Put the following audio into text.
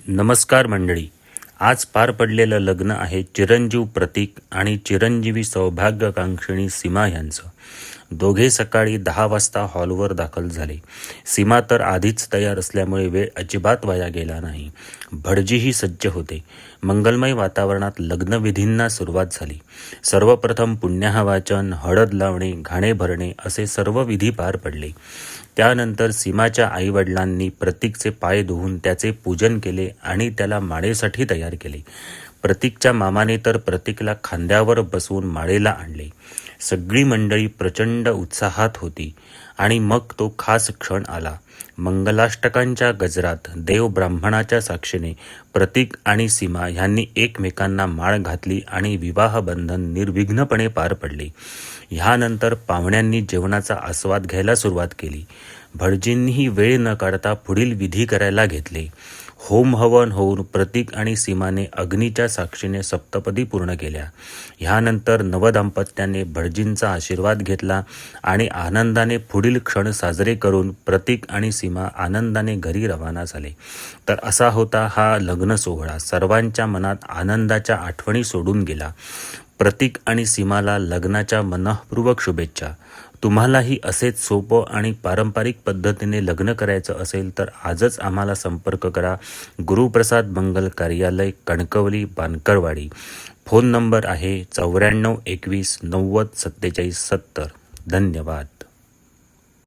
नमस्कार मंडळी. आज पार पडलेलं लग्न आहे चिरंजीव प्रतीक आणि चिरंजीवी सौभाग्यकांक्षिणी सीमा यांचं. दोघे सकाळी 10 वाजता हॉलवर दाखल झाले. सीमा तर आधीच तयार असल्यामुळे वेळ अजिबात वाया गेला नाही. भटजीही सज्ज होते. मंगलमय वातावरणात लग्नविधींना सुरुवात झाली. सर्वप्रथम पुण्याहवाचन, हळद लावणे, घाणे भरणे असे सर्व विधी पार पडले. त्यानंतर सीमाच्या आईवडिलांनी प्रतीकचे पाय धुवून त्याचे पूजन केले आणि त्याला माळेसाठी तयार केले. प्रतीकच्या मामाने तर प्रतीकला खांद्यावर बसवून माळेला आणले. सगळी मंडळी प्रचंड उत्साहात होती आणि मग तो खास क्षण आला. मंगलाष्टकांच्या गजरात देव ब्राह्मणाच्या साक्षीने प्रतीक आणि सीमा ह्यांनी एकमेकांना माळ घातली आणि विवाहबंधन निर्विघ्नपणे पार पडले. ह्यानंतर पाहुण्यांनी जेवणाचा आस्वाद घ्यायला सुरुवात केली. भटजींनीही वेळ न काढता पुढील विधी करायला घेतले. होम हवन होऊन प्रतीक आणि सीमाने अग्नीच्या साक्षीने सप्तपदी पूर्ण केल्या. ह्यानंतर नवदाम्पत्याने भटजींचा आशीर्वाद घेतला आणि आनंदाने पुढील क्षण साजरे करून प्रतीक आणि सीमा आनंदाने घरी रवाना झाले. तर असा होता हा लग्न सोहळा. सर्वांच्या मनात आनंदाच्या आठवणी सोडून गेला. प्रतीक आणि सीमाला लग्नाच्या मनःपूर्वक शुभेच्छा. तुम्हालाही असेच सोपं आणि पारंपरिक पद्धतीने लग्न करायचं असेल तर आजच आम्हाला संपर्क करा. गुरुप्रसाद मंगल कार्यालय, कणकवली, बानकरवाडी. फोन नंबर आहे 94 21 90 47 70. धन्यवाद.